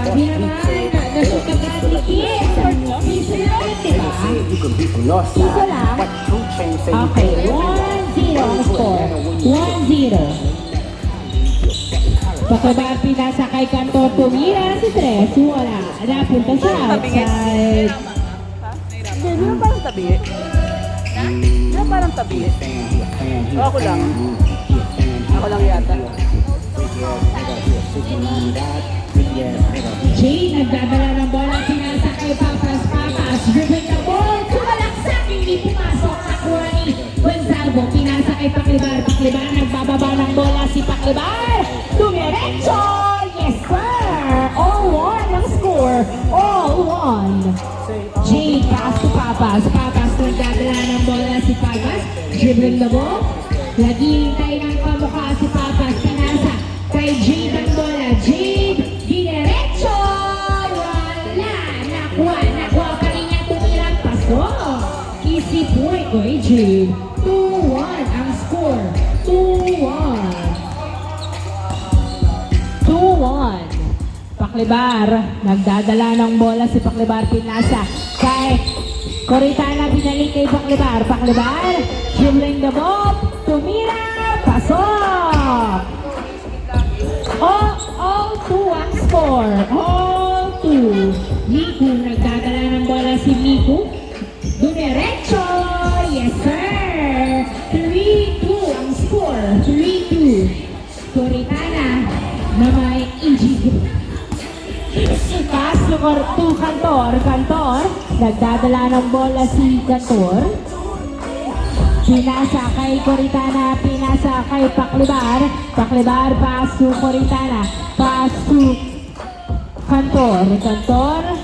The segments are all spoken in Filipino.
Grabe naman. Nasukagat ni Kid. Piso lang, diba? Piso lang. Okay, 1-0 ang score. 1-0. Pagkabar pinasa kay Cantor, tumira si Tres. Wala. Napunta siya outside. Hindi, di ba parang tabi? Di ba parang tabi? O ako lang? Ako lang yata. Jay, nagdadala ng bola, pinasa kay Papas. Driven the ball, sumalaksak, hindi pumasok. Nakuha ni Gonzalo, pinasa kay Paklibar. Paklibar, nagbababa ng bola si Paklibar. Dumiretso! Yes, sir! All-one ang score. All-one. Jay, pass to Papas. Papas, nagdadala ng bola si Papas. Driven the ball. Naghihintay ng kamukha si Papas. Pinasa kay Jade ang bola. Jade, dinerecho! Wala! Nakuha pa rin niya tumirang paso. Easy point ko eh, Jade. 2-1 ang score. 2-1. 2-1. Paklibar, nagdadala ng bola si Paklibar. Pinasa kay Coritana, binalik kay Paklibar. Paklibar, dribbling the ball. Tumira, pasok! All 2 ang score. All 2. Miku, nagdadala ng bola si Miku. Dumiretso! Yes, sir! 3-2 ang score. 3-2. Coritana na may injig. Pass to Cantor. Cantor, nagdadala ng bola si Cantor. Pinasa kay Coritana, pinasa kay Paklibar. Paklibar, pass to Coritana. Pass to Cantor. Cantor,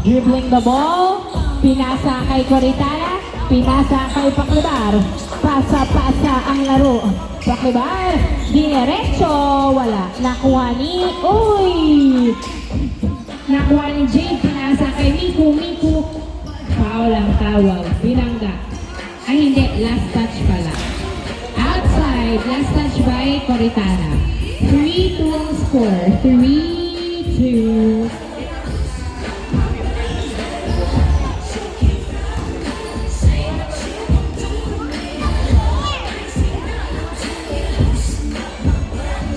dribbling the ball. Pinasa kay Coritana. Pinasa kay Paklibar. Pasa ang laro. Paklibar, dinerecho. Wala. Nakuha ni... Uy! Nakuha ni Jade. Pinasa kay Miku. Miku. Foul ang tawag. Binangga. Ay hindi, last touch pala. Outside, last touch by Coritana. 3-2 ang score. 3-2.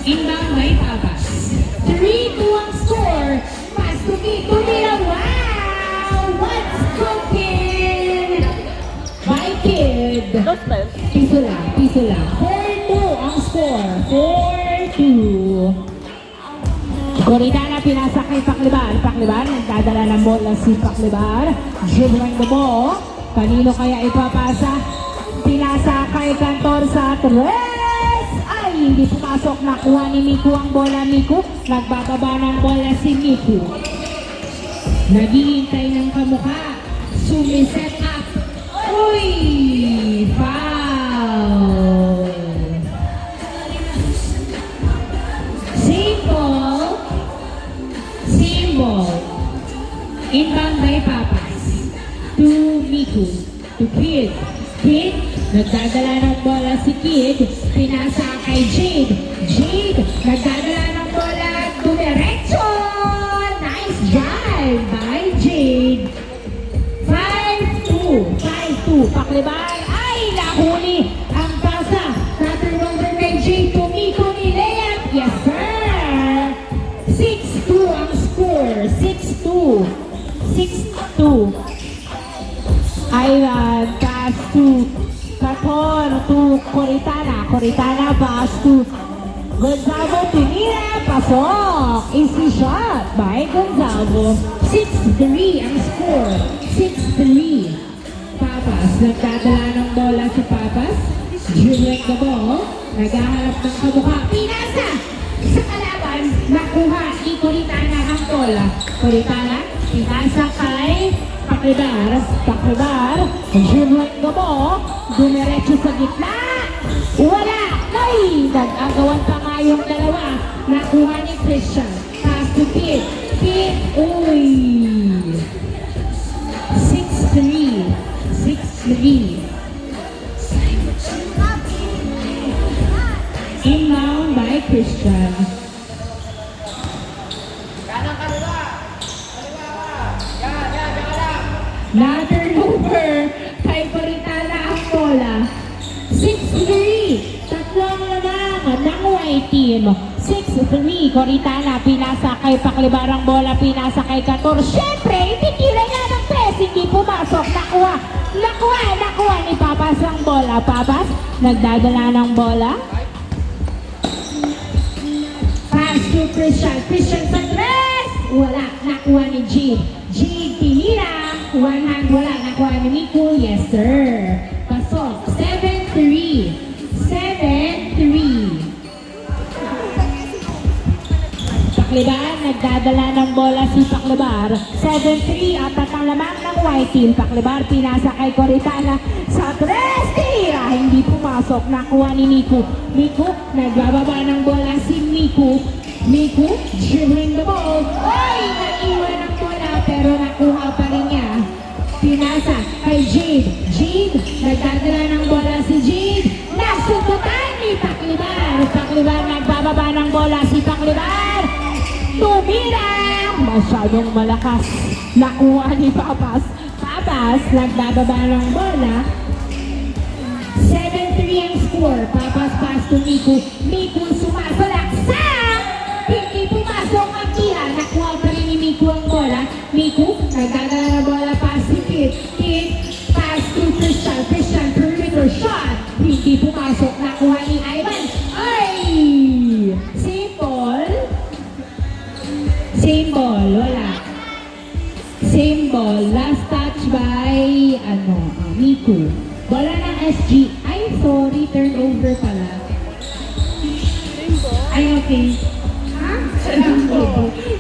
Inbound by Papas. 3-2 ang score. Pass to Kid. Tumira. Wow! What's cooking? By Kid. Piso lang. 4-2 ang score. 4-2. Coritana, pinasa kay Paklibar. Paklibar, nagdadala ng bola si Paklibar. Dribbling the ball. Kanino kaya ipapasa? Pinasa kay Cantor sa 3. Ay, hindi pumasok. Nakuha ni Miku ang bola. Miku, nagbababa ng bola si Miku. Naghihintay ng kamukha. Sumiset up. Uy! Foul! Symbol. Inbound by Papas. To Miku. To Kid. Kid, nagdadala ng bola si Kid. Pinasa kay Jade. Jade, nagdadala ng bola. Dumiretso! Nice drive by Jade. 5-2. Paklibar. Ay, nahuli ang pasa. Na-turnover kay Jade. Tumiko ni Leap. Yes, sir. 6-2 ang score. 6-2. Ivan, pass to Cantor to Coritana. Coritana, pass to Gonzalo. Tinira, pasok. Easy shot by Gonzalo. 6-3 ang score. 6-3. Papas, nagdadala ng bola si Papas. Dribbling the ball. Naghahanap ng kamukha. Pinasa sa kalaban. Nakuha ni Coritana ang bola. Coritana, pinasa kay Paklibar. Paklibar, dribbling the ball. Dumiretso sa gitna. Wala. Ay, nag-agawan pa nga yung dalawa. Nakuha ni Christian. Pass to Kid. Kid, uy. 6-3. 6-3. Inbound by Christian. Kanang kanila. Na-turnover kay Coritana ang bola. 6-3. Tatlong lamang ng white team. 6-3. Coritana, pinasa kay Paklibar ang bola, pinasa kay Cantor. Siyempre, ititira niya ng press, hindi pumasok. Nakuha ni Papas ang bola. Papas, nagdadala ng bola. Pass to Christian. Christian sa press. Wala, nakuha ni Jade. Jade, tinira. One hand, wala. Nakuha ni Miku. Yes, sir. Pasok. 7-3. 7-3. Paklibar, nagdadala ng bola si Paklibar. 7-3, apat ang lamang ng white team. Paklibar, pinasa kay Coritana sa tres. Tira, hindi pumasok. Nakuha ni Miku. Miku, nagbababa ng bola si Miku. Miku, dribbling the ball. Oy, naiwan ang bola pero nakuha pa rin niya. Pinasa kay Jade. Jade, nagdadala ng bola si Jade. Nasubutan ni Paklibar. Paklibar, nagbababa ng bola si Paklibar. Tumira! Masyadong malakas. Nakuha ni Papas. Papas, nagbababa ng bola. 7-3 ang score. Papas pass to Miku. Miku sumasalaksak. Hindi pumasok ang tira. Nakuha pa rin ni Miku ang bola. Miku, nagdadala ng bola pass si Kid. Kid, pass to Christian. Christian, perimeter shot. Hindi pumasok. Nakuha ni Ivan. Ay! Same ball, wala. Same ball. Last touch by, Miku. Bola ng SG. Ay, sorry, turnover pala. Ay, okay. Ha?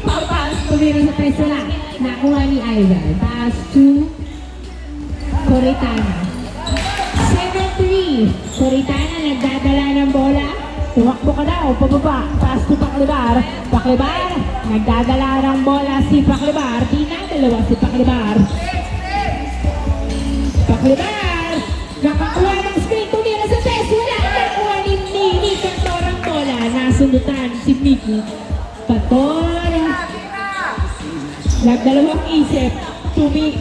Papas, tumira sa peso lang. Nakuha ni Ivan. Pass to Coritana. 7-3. Coritana, nagdadala ng bola. Tumakbo ka daw, pababa. Pass to Paklibar. Paklibar, nagdadala ng bola si Paklibar. Dinadalawa si Paklibar. Paklibar, nakakuha ng screen. Tumira sa test. Wala. Nakuha ni Cantor ang bola. Nasundutan si Miku. Cantor. Nagdalawang isip.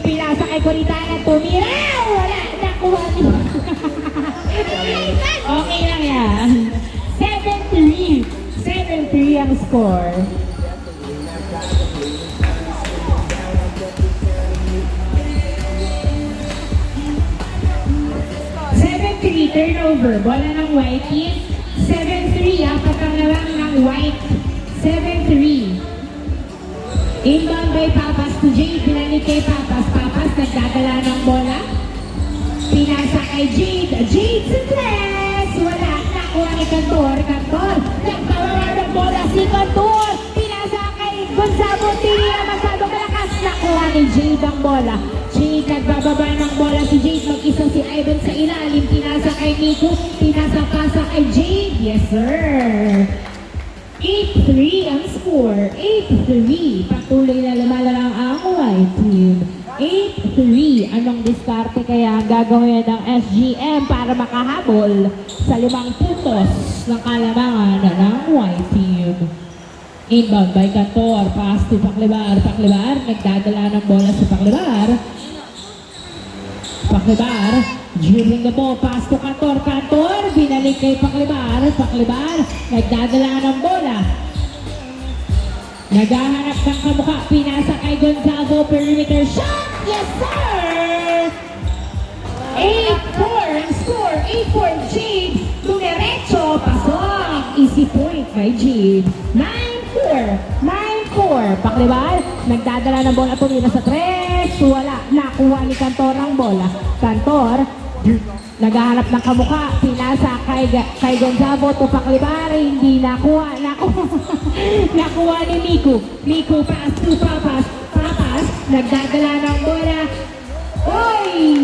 Pinasa kay Coritana. Tumira. Wala. Nakuha ni okay lang yan. 7-3. 7-3 ang score. Turnover. Bola ng white team. 7-3. Apat ang lamang ng white. 7-3. Inbound by Papas to Jade. Pinanik kay Papas. Papas nagdadala ng bola. Pinasa kay Jade. Jade sa tres. Wala. Nakuha ni Cantor. Cantor. Nagpawala ng bola si Cantor. Pinasa kay Gonzalo. Tira. Masyadong malakas. Nakuha ni Jade ang bola. Jade, nagbababa ng bola si Jade. Mag-isa si Ivan sa ilalim. Pinasa kay Miku. Pinasa-pasa kay Jade. Yes, sir. 8-3 ang score. 8-3. Patuloy na lumalang ang white team. 8-3. Anong diskarte kaya ang gagawin ng SGM para makahabol sa 5 puntos ng kalamangan ng white team? Inbound by Cantor. Pass to Paklibar. Paklibar. Nagdadala ng bola sa Paklibar. Paklibar. Dribbling the ball. Pass to Cantor. Cantor. Binalik kay Paklibar. Paklibar. Nagdadala ng bola. Naghahanap ng kamukha. Pinasa kay Gonzalo. Perimeter shot. Yes, sir! 8-4 ang score. 8-4 Jade. Dumiretso. Pasok. Easy point kay Jade. 9-4. 9-4. Paklibar. Nagdadala ng bola. Tumira sa tres. Wala. Nakuha ni Cantor ang bola. Cantor. Naghahanap ng kamukha. Pinasa kay Gonzalo. To Paklibar. Hindi nakuha. Nakuha ni Miku. Miku pass to Papas. Papas. Nagdadala ng bola. Oy!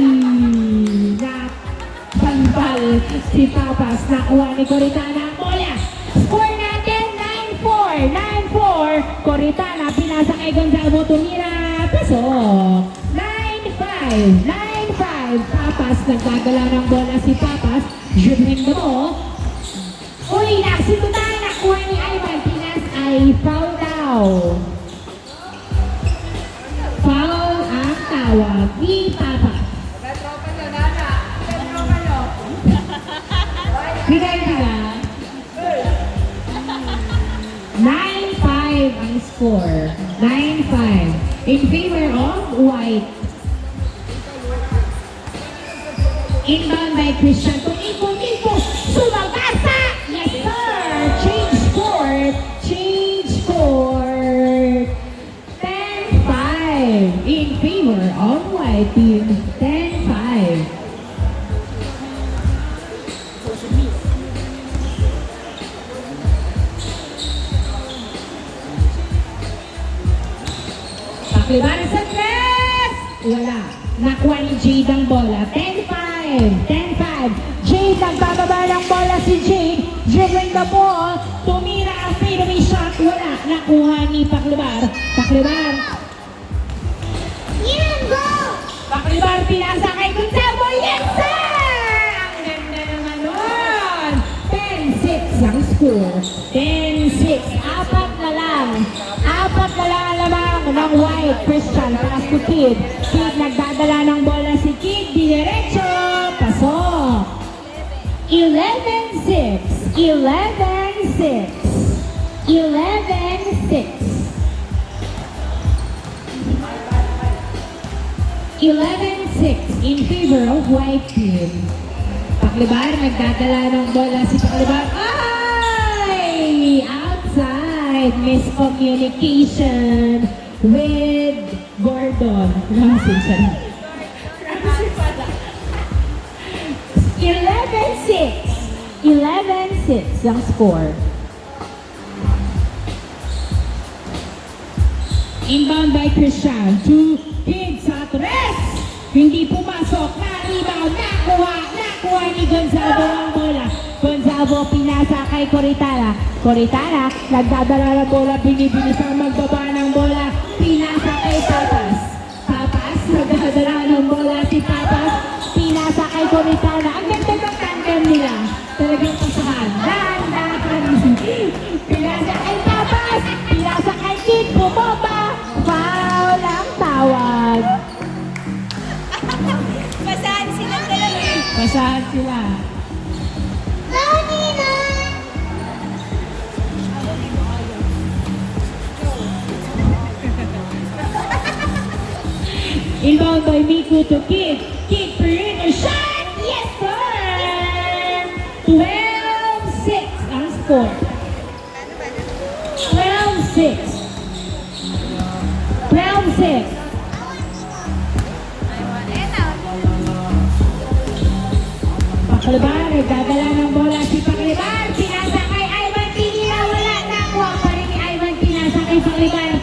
Napanbal si Papas. Nakuha ni Coritana ang bola. Score natin 9-4. 9-4. Coritana. Pinasa kay Gonzalo. Tumira. Pasok. 9-5. 9-5. Papas. Nagdadala ng bola si Papas. Dribbling the ball. Uy! Nasindutan. Nakuha ni Ivan. Pinas ay foul daw. Foul ang tao. tawag ni Papa. Bigay nila. 9-5 ang score. 9-5. In favor of white. Inbound by Christian. Tumipo. Sumabasa! Yes, sir! Change court. 10-5. In favor of white team. 10-5. Pakliban sa tres! Wala. Nakuha ni Jade ang bola. 10-5. 10-5. Jade, nagbababa ng bola si Jade. Dribbling the ball. Tumira ang fadeaway shot. Wala. Nakuha ni Paklibar. Paklibar. Yan, go! Paklibar, pinasa kay Gonzalo. Yes, sir! Ang ganda naman nun. 10-6 ang score. 10-6. Apat na lang ng white. Christian, pass to Kid. Kid, nagdadala ng bola si Kid. Diretso. Pasok. 11-6. 11-6. 11-6. 11-6 in favor of white team. Paklibar, nagdadala ng bola si Paklibar. Ay! Outside. Miscommunication with Gordon. 11-6. 11-6 ang score. Inbound by Christian. Two kids sa tres. Hindi pumasok. Na-rebound. Nakuha ni Gonzalo ang bola. Gonzalo pinasa kay Coritana. Coritana, nagdadala ng bola. Binibilis ang magbaba ng bola. Pinasa kay Papas. Papas, nagdadala ng bola si Papas. Pinasa kay Coritana. Ang ganda ng tandem nila. Talagang pasahan. Dahan-dahan. Pinasa kay Papas. Pinasa kay Kid. Bumaba. Foul ang tawag. Basahan silang dalawa. Basahan sila. Inbound by Miku to Kid. Kid perimeter shot! Yes, sir! 12-6 ang score. 12-6. 12-6. Paklibar, nagdadala ng bola si Paklibar. Pinasa kay Ivan Pinila. Wala. Nakuha pa rin ni Ivan. Pinasa kay Paklibar.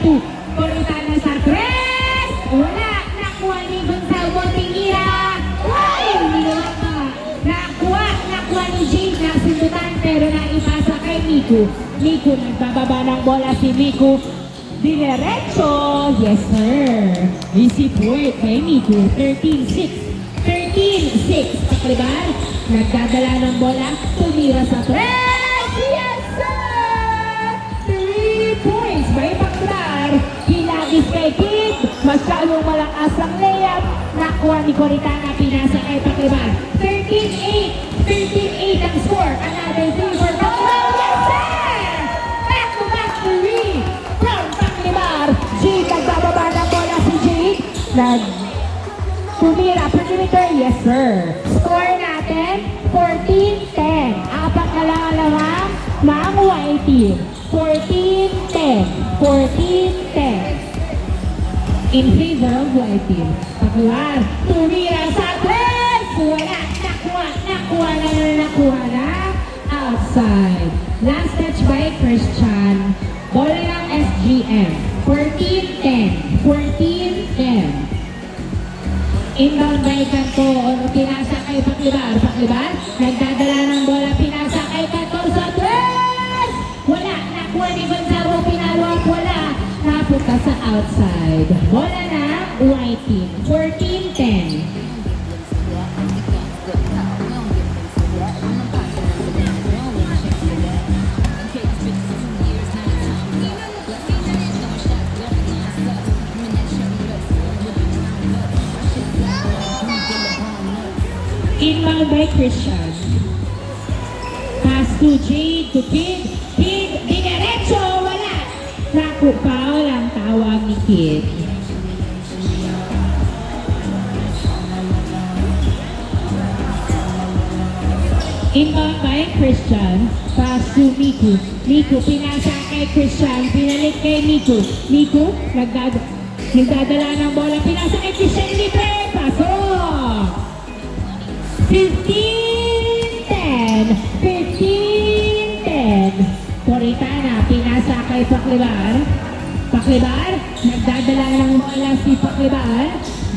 Coritana sa tres. Wala. Nakuha ni Gonzalo Pinila. Ay! Hindi naman pa. Nakuha ni Jade. Nasindutan pero naipasa kay Miku. Miku, nagbababa ng bola si Miku. Dinerecho. Yes, sir. Easy point kay Miku. 13-6. 13-6. Paklibar, nagdadala ng bola, tumira sa tres! Yes, sir! 3 points by Paklibar. Hilagis kay Kid, masyadong malakas ang layup. Nakuha ni Coritana, pinasa kay Paklibar. 13-8. 13-8 ang score. Another 3 for Paklibar. Yes, sir! Back-to-back 3 from Paklibar. Jade, nagbababa ng bola si Jade. Tumira, perimeter, yes sir. Score natin, 14-10. Apat na lang alamang ng white team. 14-10. 14-10. In favor of white team. Paklibar, tumira sa tres. Wala, nakuha na. Outside. Last touch by Christian. Bola ng SGM. 14-10. 14-10. Inbound by Kanto, pinasa kay Paklibar. Paklibar, nagdadala ng bola, pinasa kay Kanto sa tres! Wala, nakuha ni Gonzalo, pinalwak, wala. Napunta sa outside. Bola na, white team. 14-10. Inbound by Christian. Pass to Jade, to Kid. Kid, dinerecho, wala. Naku, foul ang tawag ni Kid. Inbound by Christian. Pass to Miku. Miku, pinasa kay Christian. Pinalik kay Miku. Miku, nagdadala ng bola. Pinasa kay Christian. Libre. Pasok! 15-10. 15-10. Coritana, pinasa kay Paklibar. Paklibar, nagdadala ng bola si Paklibar.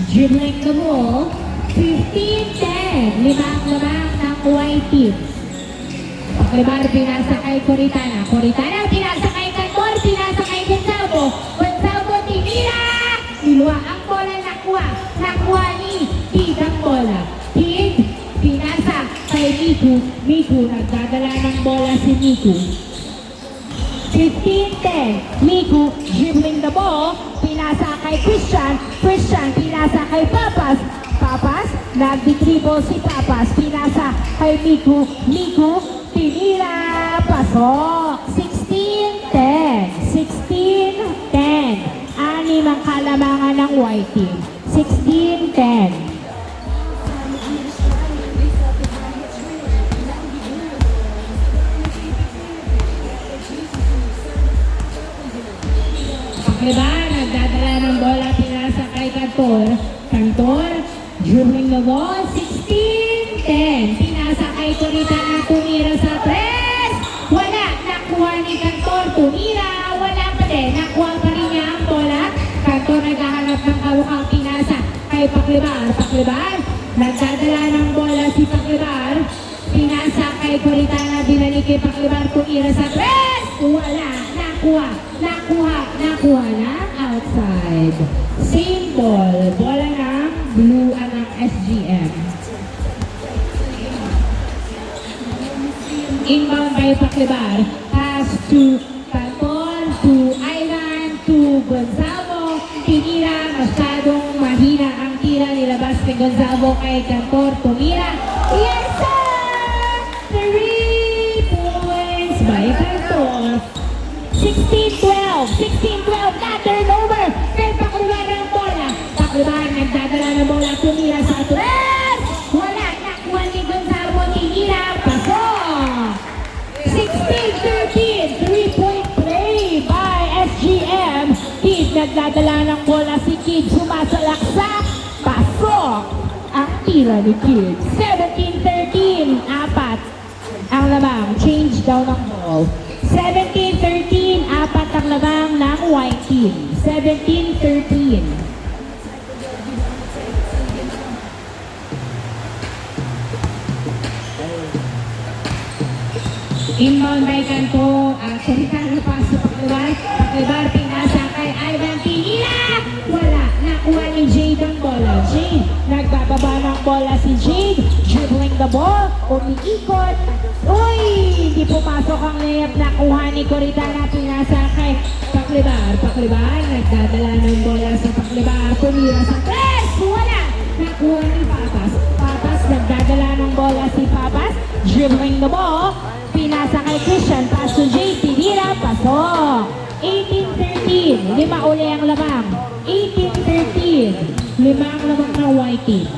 Dribbling the ball. 15-10. Limang-lamang ng white team. Paklibar, pinasa kay Coritana. Coritana, pinasa kay Cantor. Pinasa kay Gonzalo. Gonzalo, tinira! Niluwa ang bola, nakuha. Nakuha ni Kid ang bola. Kid, pinasa kay Miku. Miku, nagdadala ng bola si Miku. 15-10. Miku, dribbling the ball. Pinasa kay Christian. Christian, pinasa kay Papas. Papas, nagdi-dribble si Papas. Pinasa kay Miku. Miku, tinira. Pasok. 16-10. 16-10. Anim ang kalamangan ng white team. 16-10. Paklibar, nagdadala ng bola, pinasa kay Cantor. Cantor, dribbling the ball, 16-10. Pinasa kay Coritana, tumira sa press. Wala, nakuha ni Cantor, tumira. Wala pa din, nakuha pa rin niya ang bola. Cantor naghahanap ng kawakang pinasa kay Paklibar. Paklibar, nagdadala ng bola si Paklibar. Pinasa kay Coritana, binalik kay Paklibar, tumira sa press. Wala, nakuha na outside. Same ball. Bola ng blue at ng SGM. Inbound by Paklibar. Pass to Canton, to Ivan, to Gonzalo. Tinira, masyadong mahina ang tira. Nilabas ni Gonzalo kay Cantor. Tumira. Yes, sir! 3 points by Cantor. 16-12, na turnover kay Paklibar ng bola. Paklibar, nagdadala ng bola, tumira sa tres. Wala, nakuha ni Gonzalo, tinira, pasok. 16-13, 3-point play by SGM. Kid, nagdadala ng bola si Kid, sumasalaksak, pasok. Ang tira ni Kid. 17-13, apat ang lamang, change daw ng ball. 17-13, apat ang lamang ng white team. 17-13. Inbound by Canto, Coritana pass to Paklibar. Paklibar, pinasa kay Ivan, tinira! Wala, nakuha ni Jade ang bola. Jade, nagbababa ng bola si Jade. Dribbling the ball, umiikot. Uy! Hindi pumasok ang layup, nakuha ni Coritana, pinasa kay Paklibar. Paklibar, nagdadala ng bola sa Paklibar. Tumira sa press! Wala! Nakuha ni Papas. Papas, nagdadala ng bola si Papas. Dribbling the ball. Pinasa kay Christian, pass to Jay, tinira, pasok. 18-13, lima uli ang lamang. 18-13, lima ang lamang ng white team.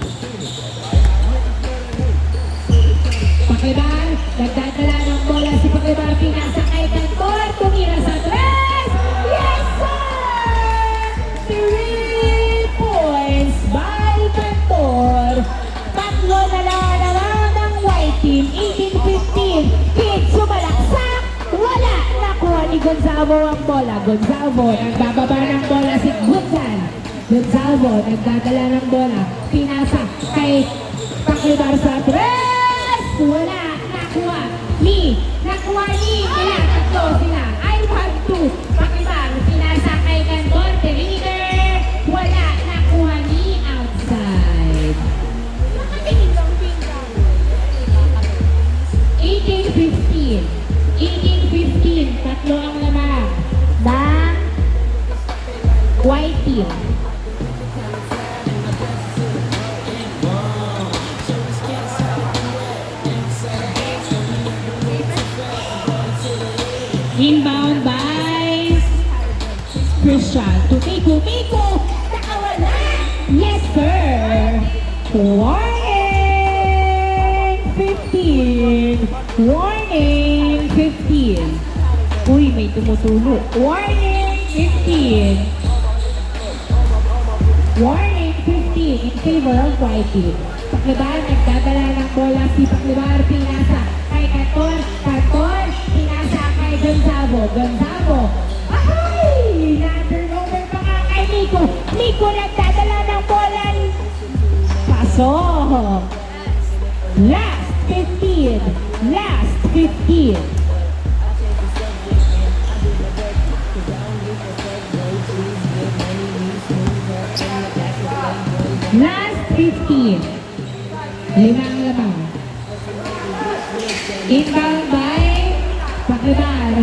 Paklibar, nagdadala ng bola si Paklibar, pinasa kay Cantor, tumira sa tres. Yes, sir! 3 points by Cantor. Tatlo na lang ng white team. 18-15. Kid, sumalaksak. Wala. Nakuha ni Gonzalo ang bola. Gonzalo, nagbababa ng bola si Gunzan. Gonzalo, nagdadala ng bola. Pinasa kay Paklibar sa tres. Wala. Nakuha ni. Kaya tatlo sila. I want to. Paklibar, pinasa kay Cantor. Deliver. Wala. Nakuha ni outside. 18-15. 18-15. Tatlo ang lamang ng white team. Inbound by Christian to Miko. Miko, nakawala! Yes, sir! Warning! 15! Warning! 15! Uy, may tumutulo. Warning! 15! Warning 15 in favor of white team. Paklibar, nagdadala ng bola si Paklibar, pinasa kay Cantor, Cantor, pinasa kay Gonzalo, Gonzalo. Ay! Na-turnover pa nga kay Miko. Miko nagdadala ng bola. Pasok. Last 15. Last 15. Last 15. Limang lamang. Inbound by Paklibar.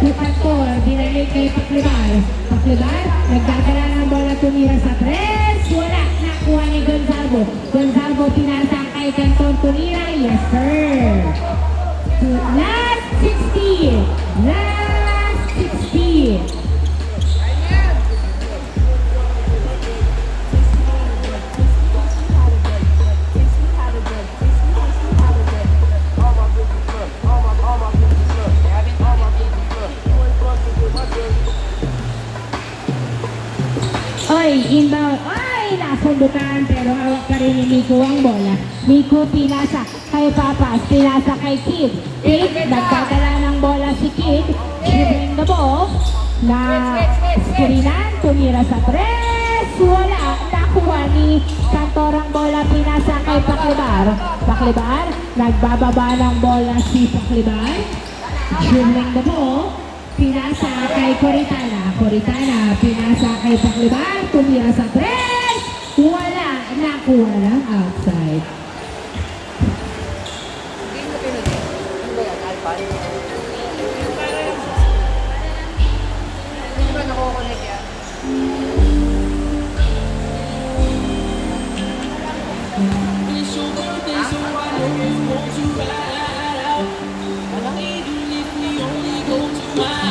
Tukantor, dinalik kay Paklibar. Paklibar, nagdadala ng bola tumira sa tres. Wala, nakuha ni Gonzalo. Gonzalo, pinasa kay Canton tumira. Yes, sir. Last 16. Last 16. Oy, inbound. Ay, nasundutan pero hawak pa rin ni Miko ang bola. Miko pinasa kay Papas, pinasa kay Kid. Kid, nagdadala ng bola si Kid. Dribbling the ball. Na screenan, tumira sa tres. Wala, nakuha ni Cantor ang bola, pinasa kay Paklibar. Paklibar, nagbababa ng bola si Paklibar. Dribbling the ball. Pinasa kay Coritana. Coritana, pinasa kay Paklibar. Tumira sa tres. Wala. Nakuha ng outside. Hindi ba nakukunik yan?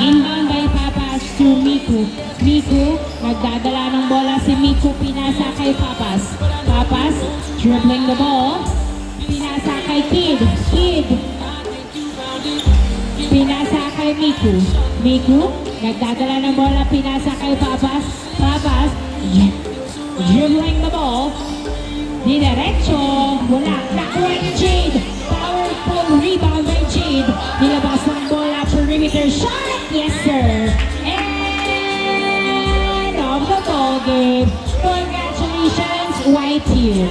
Inbound by Papas to Miku. Miku, nagdadala ng bola si Miku, pinasa kay Papas. Papas, dribbling the ball. Pinasa kay Kid. Kid. Pinasa kay Miku. Miku, nagdadala ng bola, pinasa kay Papas. Papas, dribbling the ball. Diretso. Wala. Nakuha ni Jade. Powerful rebound by Jade. Nilabas ng bola. Perimeter shot. Yes, sir. And of the ball game. Congratulations, White Team.